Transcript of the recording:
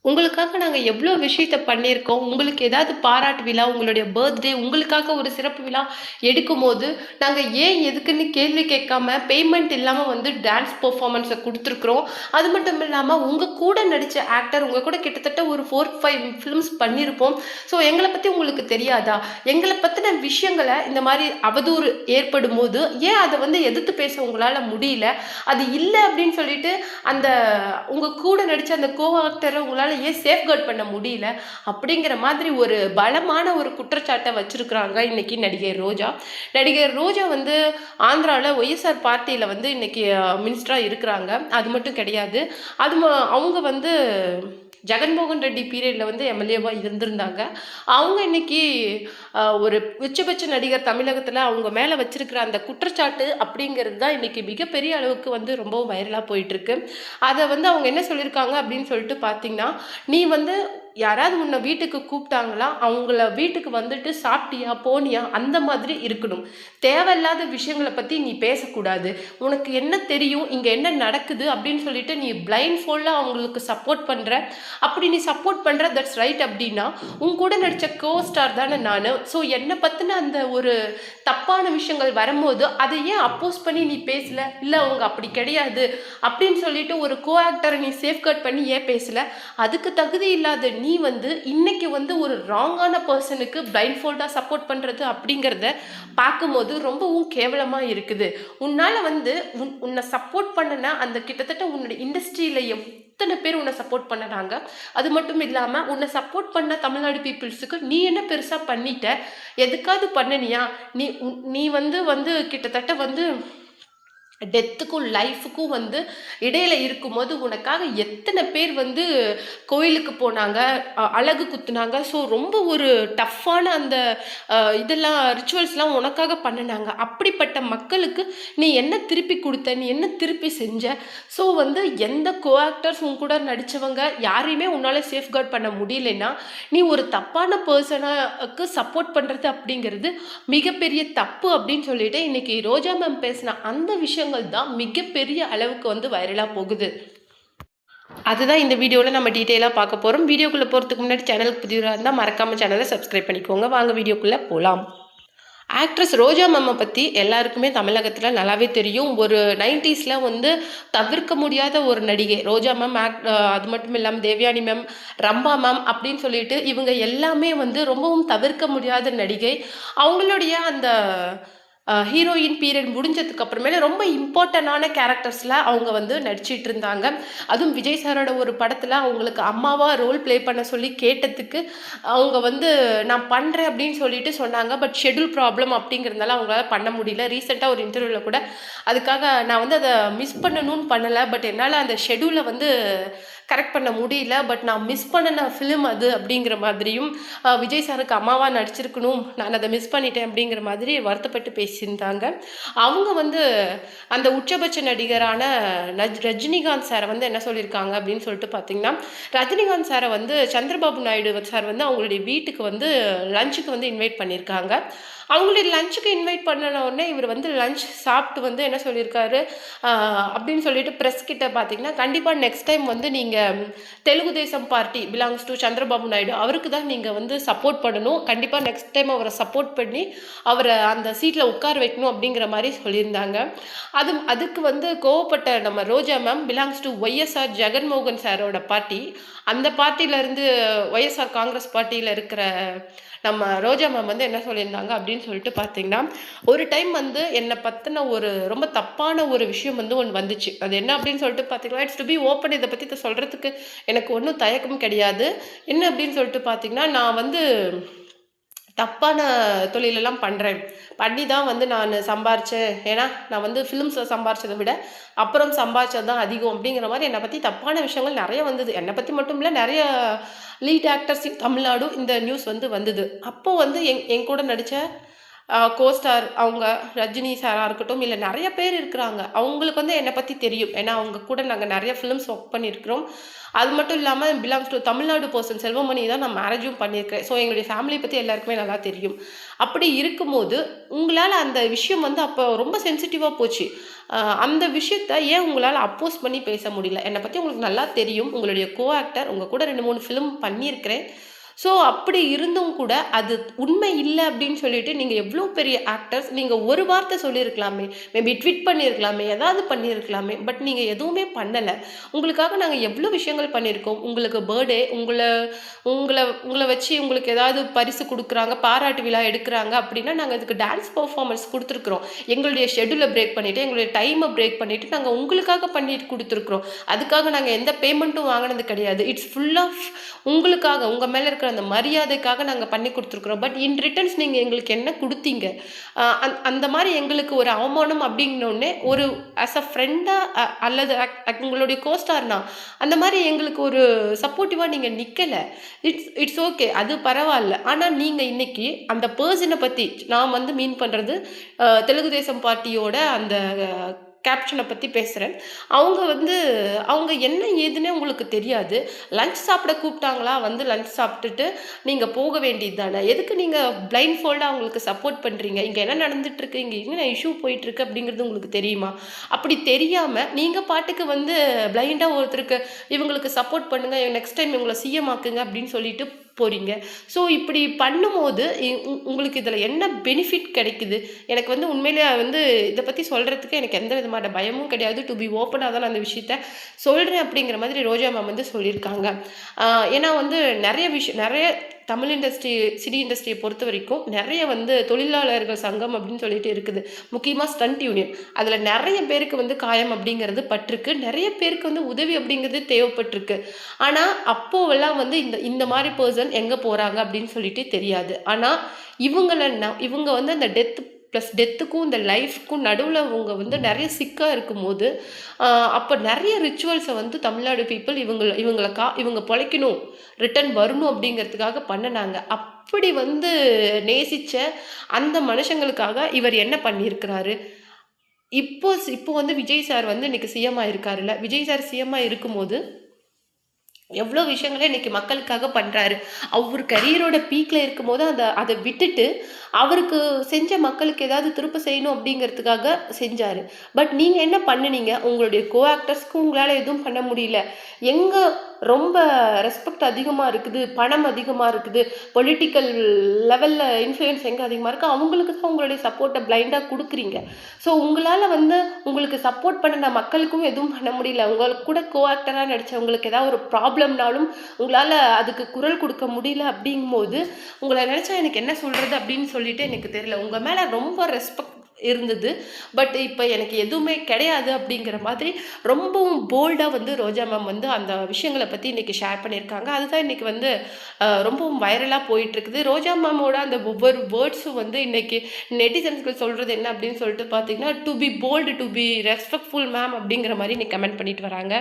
உங்களுக்காக நாங்க எவ்வளோ விஷயத்த பண்ணியிருக்கோம். உங்களுக்கு ஏதாவது பாராட்டு விழா, உங்களுடைய பர்த்டே, உங்களுக்காக ஒரு சிறப்பு விழா எடுக்கும்போது, நாங்க ஏன், எதுக்குன்னு கேள்வி கேட்காம, பேமெண்ட் இல்லாம வந்து டான்ஸ் பெர்ஃபார்மன்ஸ குடுத்துருக்குறோம். அது மட்டும் இல்லாம, உங்க கூட நடிச்ச ஆக்டர், உங்க கூட கிட்டத்தட்ட ஒரு 4, 5 ஃபிலிம்ஸ் பண்ணியிருப்போம். ஸோ எங்கள பத்தி உங்களுக்கு தெரியாதா? எங்கள பத்தின விஷயங்கள இந்த மாரி அவதூறு ஏற்படும்போது, ஏன் அத வந்து எதிர்த்து பேச உங்களால முடியல? அது இல்ல அப்படின்னு சொல்லிட்டு, அந்த உங்க கூட நடிச்ச அந்த கோ ஆக்டர உங்களால ஏன் சேஃப்கார்ட் பண்ண முடியல? அப்படிங்கிற மாதிரி ஒரு பலமான ஒரு குற்றச்சாட்டை வச்சிருக்கிறாங்க இன்னைக்கு நடிகை ரோஜா. நடிகை ரோஜா வந்து ஆந்திரால ஒய்எஸ்ஆர் பார்ட்டியில வந்து இன்னைக்கு மினிஸ்டரா இருக்கிறாங்க. அது மட்டும் கிடையாது. அவங்க வந்து ஜெகன்மோகன் ரெட்டி பீரியட்ல வந்து எம்எல்ஏவா இருந்திருந்தாங்க. அவங்க இன்னைக்கு ஒரு உச்சபட்ச நடிகர் தமிழகத்துல அவங்க மேல வச்சிருக்கிற அந்த குற்றச்சாட்டு அப்படிங்கிறது தான் இன்னைக்கு மிகப்பெரிய அளவுக்கு வந்து ரொம்பவும் வைரலா போயிட்டு இருக்கு. அதை வந்து அவங்க என்ன சொல்லியிருக்காங்க அப்படின்னு சொல்லிட்டு பார்த்தீங்கன்னா, நீ வந்து யாராவது உன்னை வீட்டுக்கு கூப்பிட்டாங்களா, அவங்கள வீட்டுக்கு வந்துட்டு சாப்பிட்டியா, போனியா, அந்த மாதிரி இருக்கணும். தேவையில்லாத விஷயங்களை பத்தி நீ பேசக்கூடாது. உனக்கு என்ன தெரியும், இங்க என்ன நடக்குது அப்படின்னு சொல்லிட்டு நீ பிளைண்ட் ஃபோல்டா அவங்களுக்கு சப்போர்ட் பண்ற. அப்படி நீ சப்போர்ட் பண்ற, தட்ஸ் ரைட். அப்படின்னா உன் கூட நடிச்ச கோ ஸ்டார் தானே நானு. ஸோ என்னை பத்தின அந்த ஒரு தப்பான விஷயங்கள் வரும்போது அதை ஏன் அப்போஸ் பண்ணி நீ பேசல? இல்ல அவங்க அப்படி கிடையாது அப்படின்னு சொல்லிட்டு ஒரு கோ ஆக்டரை நீ சேஃப்கார்ட் பண்ணி ஏன் பேசல? அதுக்கு தகுதி இல்லாத நீ வந்து இன்னைக்கு வந்து ஒரு ராங்கான பர்சனுக்கு பிளைண்ட் ஃபோல்டா சப்போர்ட் பண்றது அப்படிங்கிறத பார்க்கும்போது ரொம்பவும் கேவலமா இருக்குது. உன்னால வந்து உன்னை சப்போர்ட் பண்ணனா அந்த கிட்டத்தட்ட உன்னோட இண்டஸ்ட்ரியில எத்தனை பேர் உன்னை சப்போர்ட் பண்ணுறாங்க. அது மட்டும் இல்லாம உன்னை சப்போர்ட் பண்ண தமிழ்நாடு பீப்புள்ஸுக்கு நீ என்ன பெருசா பண்ணிட்ட? எதுக்காவது பண்ணனியா? நீ வந்து வந்து கிட்டத்தட்ட வந்து டெத்துக்கும் லைஃபுக்கும் வந்து இடையில இருக்கும்போது உனக்காக எத்தனை பேர் வந்து கோயிலுக்கு போனாங்க, அழகு குத்துனாங்க. ஸோ ரொம்ப ஒரு டஃப்பான அந்த இதெல்லாம் ரிச்சுவல்ஸ்லாம் உனக்காக பண்ணினாங்க. அப்படிப்பட்ட மக்களுக்கு நீ என்ன திருப்பி கொடுத்த? நீ என்ன திருப்பி செஞ்ச? ஸோ வந்து எந்த கோ ஆக்டர்ஸ் உன் கூட நடித்தவங்க யாரையுமே உன்னால் சேஃப்கார்ட் பண்ண முடியலைன்னா, நீ ஒரு தப்பான பர்சனாக்கு சப்போர்ட் பண்ணுறது அப்படிங்கிறது மிகப்பெரிய தப்பு அப்படின்னு சொல்லிட்டு இன்னைக்கு ரோஜா மேம் பேசின அந்த விஷயங்கள் தான் மிகப்பெரிய அளவுக்கு வந்து வைரலா போகுது. அதுதான் இந்த வீடியோவில் நம்ம டீட்டெயிலாக பார்க்க போகிறோம். வீடியோக்குள்ளே போகிறதுக்கு முன்னாடி சேனலுக்கு புதியவராக இருந்தால் மறக்காமல் சேனலை சப்ஸ்கிரைப் பண்ணிக்கோங்க. வாங்க வீடியோக்குள்ளே போகலாம். ஆக்ட்ரஸ் ரோஜா மேம்மை பற்றி எல்லாருக்குமே தமிழகத்தில் நல்லாவே தெரியும். ஒரு 90s வந்து தவிர்க்க முடியாத ஒரு நடிகை ரோஜா மேம். அது மட்டும் இல்லாமல் தேவயானி மேம், ரம்பா மேம் அப்படின்னு சொல்லிட்டு இவங்க எல்லாமே வந்து ரொம்பவும் தவிர்க்க முடியாத நடிகை. அவங்களுடைய அந்த ஹீரோயின் பீரியட் முடிஞ்சதுக்கு அப்புறமேல ரொம்ப இம்பார்ட்டண்டான கேரக்டர்ஸில் அவங்க வந்து நடிச்சிட்டு இருந்தாங்க. அதுவும் விஜய் சாரோட ஒரு படத்தில் அவங்களுக்கு அம்மாவாக ரோல் ப்ளே பண்ண சொல்லி கேட்டதுக்கு அவங்க வந்து நான் பண்ணுறேன் அப்படின்னு சொல்லிட்டு சொன்னாங்க. பட் ஷெட்யூல் ப்ராப்ளம் அப்படிங்கிறதுனால அவங்களால பண்ண முடியல. ரீசெண்டாக ஒரு இன்டர்வியூவில் கூட அதுக்காக நான் வந்து அதை மிஸ் பண்ணணும்னு பண்ணலை, பட் என்னால் அந்த ஷெட்யூலை வந்து கரெக்ட் பண்ண முடியல, பட் நான் மிஸ் பண்ணின ஃபிலிம் அது அப்படிங்கிற மாதிரியும் விஜய் சாருக்கு அம்மாவாக நடிச்சிருக்கணும், நான் அதை மிஸ் பண்ணிட்டேன் அப்படிங்கிற மாதிரி வருத்தப்பட்டு பேசியிருந்தாங்க. அவங்க வந்து அந்த உச்சபட்ச நடிகரான ரஜினிகாந்த் சாரை வந்து என்ன சொல்லியிருக்காங்க அப்படின்னு சொல்லிட்டு பார்த்தீங்கன்னா, ரஜினிகாந்த் சாரை வந்து சந்திரபாபு நாயுடு சார் வந்து அவங்களுடைய வீட்டுக்கு வந்து லஞ்சுக்கு வந்து இன்வைட் பண்ணியிருக்காங்க. அவங்களுடைய லஞ்சுக்கு இன்வைட் பண்ணின உடனே இவர் வந்து லஞ்ச் சாப்பிட்டு வந்து என்ன சொல்லியிருக்காரு அப்படின்னு சொல்லிட்டு ப்ரெஸ் கிட்ட பார்த்தீங்கன்னா, கண்டிப்பாக நெக்ஸ்ட் டைம் வந்து நீங்கள் Telugu Desam party belongs to Chandrababu Naidu அவருக்கு தான் நீங்கள் வந்து சப்போர்ட் பண்ணணும். கண்டிப்பாக நெக்ஸ்ட் டைம் அவரை சப்போர்ட் பண்ணி அவரை அந்த சீட்டில் உட்கார வைக்கணும் அப்படிங்கிற மாதிரி சொல்லியிருந்தாங்க. அதுக்கு வந்து கோவப்பட்ட நம்ம Roja ma'am belongs to YSR Jaganmohan சாரோட பார்ட்டி. அந்த பார்ட்டியிலேருந்து ஒய்எஸ்ஆர் காங்கிரஸ் பார்ட்டியில் இருக்கிற நம்ம ரோஜா மேம் வந்து என்ன சொல்லியிருந்தாங்க அப்படின்னு சொல்லிட்டு பார்த்தீங்கன்னா, ஒரு டைம் வந்து என்னை பற்றின ஒரு ரொம்ப தப்பான ஒரு விஷயம் வந்து ஒன்று வந்துச்சு. அது என்ன அப்படின்னு சொல்லிட்டு பார்த்தீங்கன்னா, இட்ஸ் டு பி ஓப்பன். இதை பற்றி சொல்கிறதுக்கு எனக்கு ஒன்றும் தயக்கம் கிடையாது. என்ன அப்படின்னு சொல்லிட்டு பார்த்தீங்கன்னா, நான் வந்து தப்பான தொழிலெல்லாம் பண்ணுறேன், பண்ணி தான் வந்து நான் சம்பாரித்தேன். ஏன்னா நான் வந்து ஃபிலிம்ஸில் சம்பாரிச்சதை விட அப்புறம் சம்பாரிச்சது தான் அதிகம் அப்படிங்கிற மாதிரி என்னை பற்றி தப்பான விஷயங்கள் நிறைய வந்தது. என்னை பற்றி மட்டும் இல்லை, நிறைய லீட் ஆக்டர்ஸ் இன் தமிழ்நாடு இந்த நியூஸ் வந்து வந்தது. அப்போது வந்து என் கூட நடித்த கோஸ்டார் அவங்க ரஜினி சாரா இருக்கட்டும், இல்ல நெறைய பேர் இருக்கிறாங்க. அவங்களுக்கு வந்து என்ன பத்தி தெரியும். ஏன்னா, அவங்க கூட நாங்க நெறைய ஃபிலிம்ஸ் ஒர்க் பண்ணியிருக்கிறோம். அது மட்டும் இல்லாம belongs two Tamil Nadu person Selvamani தான் நான் மேரேஜும் பண்ணியிருக்கிறேன். ஸோ எங்களுடைய ஃபேமிலிய பத்தி எல்லாருக்குமே நல்லா தெரியும். அப்படி இருக்கும்போது, உங்களால அந்த விஷயம் வந்து அப்போ ரொம்ப சென்சிட்டிவா போச்சு. அந்த விஷயத்த ஏன் உங்களால அப்போஸ் பண்ணி பேச முடியல? என்ன பத்தி உங்களுக்கு நல்லா தெரியும். உங்களுடைய ஆக்டர் உங்க கூட 2, 3 ஃபிலிம் பண்ணியிருக்கிறேன். ஸோ அப்படி இருந்தும் கூட அது உண்மை இல்ல அப்படின்னு சொல்லிட்டு நீங்க எவ்வளோ பெரிய ஆக்டர்ஸ் நீங்க ஒரு வார்த்தை சொல்லியிருக்கலாமே. மேபி ட்வீட் பண்ணியிருக்கலாமே, ஏதாவது பண்ணியிருக்கலாமே. பட் நீங்க எதுவுமே பண்ணல. உங்களுக்காக நாங்க எவ்வளோ விஷயங்கள் பண்ணியிருக்கோம். உங்களுக்கு பர்த்டே உங்கள உங்கள உங்கள வச்சு உங்களுக்கு ஏதாவது பரிசு குடுக்குறாங்க, பாராட்டு விழா எடுக்குறாங்க அப்படின்னா, நாங்க அதுக்கு டான்ஸ் பெர்ஃபார்மன்ஸ் குடுத்துருக்குறோம். எங்களுடைய ஷெட்யூல பிரேக் பண்ணிட்டு, எங்களுடைய டைம பிரேக் பண்ணிட்டு நாங்க உங்களுக்காக பண்ணிட்டு குடுத்துருக்குறோம். அதுக்காக நாங்க எந்த பேமெண்ட்டும் வாங்குனது கிடையாது. இட்ஸ் ஃபுல் ஆஃப் உங்களுக்காக, உங்க மேல இருக்கிற அந்த மரியாதைக்காக நாங்க பண்ணி குடுத்துருக்குறோம். பட் இன் ரிட்டர்ன்ஸ் நீங்க எங்களுக்கு என்ன குடுத்தீங்க? அந்த மாரி எங்களுக்கு ஒரு அவமானம் அப்படின்னோனே, ஒரு ஆஸ் அ ஃப்ரெண்டா அல்லது உங்களுடைய கோஸ்டார்னா, அந்த மாரி எங்களுக்கு ஒரு சப்போர்ட்டிவா நீங்க நிக்கல. It's it's okay. அது பரவால்ல. ஆனா நீங்க இன்னைக்கு அந்த பெர்சன பத்தி நான் வந்து மீன் பண்றது, தெலுங்கு தேசம் பார்ட்டியோட அந்த கேப்ஷன பத்தி பேசுறேன். அவங்க வந்து அவங்க என்ன ஏதுன்னே உங்களுக்கு தெரியாது. லஞ்ச் சாப்பிட கூப்பிட்டாங்களா? வந்து லஞ்ச் சாப்பிட்டுட்டு நீங்க போக வேண்டியது தானே. எதுக்கு நீங்க பிளைண்ட் ஃபோல்டா அவங்களுக்கு சப்போர்ட் பண்றீங்க? இங்க என்ன நடந்துட்டுருக்கு? இங்க என்ன இஷ்யூ போயிட்டுருக்கு அப்படிங்கிறது உங்களுக்கு தெரியுமா? அப்படி தெரியாம நீங்க பாட்டுக்கு வந்து பிளைண்டா ஒருத்தருக்கு இவங்களுக்கு சப்போர்ட் பண்ணுங்க. நெக்ஸ்ட் டைம் இவங்கள சிஎம் ஆக்குங்க அப்படின்னு சொல்லிட்டு போறீங்க. ஸோ இப்படி பண்ணும்போது உங்களுக்கு இதில என்ன பெனிஃபிட் கிடைக்குது? எனக்கு வந்து உண்மையிலேயே வந்து இத பத்தி சொல்றதுக்கு எனக்கு எந்த விதமான பயமும் கிடையாது. டு பி ஓப்பனா தான் நான் அந்த விஷயத்த சொல்றேன் அப்படிங்கிற மாதிரி ரோஜா மேம் வந்து சொல்லியிருக்காங்க. ஏன்னா வந்து நெறைய தமிழ் இண்டஸ்ட்ரி, சினி இண்டஸ்ட்ரியை பொறுத்த வரைக்கும் நெறைய வந்து தொழிலாளர்கள் சங்கம் அப்படின்னு சொல்லிட்டு இருக்குது. முக்கியமா ஸ்டண்ட் யூனியன். அதில நெறைய பேருக்கு வந்து காயம் அப்படிங்கிறது பட்டிருக்கு. நெறைய பேருக்கு வந்து உதவி அப்படிங்கிறது தேவைப்பட்டிருக்கு. ஆனா, அப்போவெல்லாம் வந்து இந்த இந்த மாரி பெர்சன் எங்க போறாங்க அப்படின்னு சொல்லிட்டு தெரியாது. ஆனா, இவங்க வந்து அந்த டெத்துக்கும் இந்த லைஃப்க்கும் நடுவுல அவங்க வந்து நெறைய சிக்கா இருக்கும்போது, அப்ப நெறைய ரிச்சுவல்ஸ வந்து தமிழ்நாடு பீப்பிள் இவங்க பொழைக்கணும், ரிட்டர்ன் வரணும் அப்படிங்கிறதுக்காக பண்ணுனாங்க. அப்படி வந்து நேசிச்ச அந்த மனுஷங்களுக்காக இவர் என்ன பண்ணியிருக்கிறாரு? இப்போ வந்து விஜய் சார் வந்து இன்னைக்கு சிஎம் ஆயிருக்காருல்ல. விஜய் சார் சிஎம் இருக்கும்போது எவ்வளோ விஷயங்கள இன்னைக்கு மக்களுக்காக பண்றாரு. அவரு கரியரோட பீக்ல இருக்கும்போது அத விட்டுட்டு, அவருக்கு செஞ்ச மக்களுக்கு ஏதாவது திருப்ப செய்யணும் அப்படிங்கிறதுக்காக செஞ்சாரு. பட் நீங்க என்ன பண்ணுனீங்க? உங்களுடைய ஆக்டர்ஸ்க்கு உங்களால எதுவும் பண்ண முடியல. எங்க ரொம்ப ரெஸ்பெக்ட் அதிகமா இருக்குது, பணம் அதிகமா இருக்குது, பொலிட்டிக்கல் லெவல்ல இன்ஃப்ளூயன்ஸ் எங்க அதிகமா இருக்கு, அவங்களுக்கு தான் உங்களுடைய சப்போர்ட்ட பிளைண்டா குடுக்குறீங்க. ஸோ உங்களால வந்து உங்களுக்கு சப்போர்ட் பண்ணுன மக்களுக்கும் எதுவும் பண்ண முடியல. உங்களுக்கு கூட ஆக்டரா நடிச்சவங்களுக்கு ஏதாவது ஒரு ப்ராப்ளம்னாலும் உங்களால அதுக்கு குரல் கொடுக்க முடியல அப்படிங்கும்போது, உங்கள நினைச்சா எனக்கு என்ன சொல்றது அப்படின்னு சொல்லிட்டு எனக்கு தெரியல. உங்க மேல ரொம்ப ரெஸ்பெக்ட் இருந்தது. பட் இப்ப எனக்கு எதுவுமே கிடையாது அப்படிங்கிற மாதிரி ரொம்பவும் போல்டா வந்து ரோஜா மேம் வந்து அந்த விஷயங்கள பத்தி இன்னைக்கு ஷேர் பண்ணியிருக்காங்க. அதுதான் இன்னைக்கு வந்து ரொம்பவும் வைரலா போயிட்டு இருக்குது. ரோஜா மேமோட அந்த ஒவ்வொரு வேர்ட்ஸும் வந்து இன்னைக்கு நெட்டிசன்ஸ்கள் சொல்றது என்ன அப்படின்னு சொல்லிட்டு பார்த்தீங்கன்னா, "to be bold, to be respectful ma'am" அப்படிங்கிற மாரி இன்னைக்கு கமெண்ட் பண்ணிட்டு வராங்க.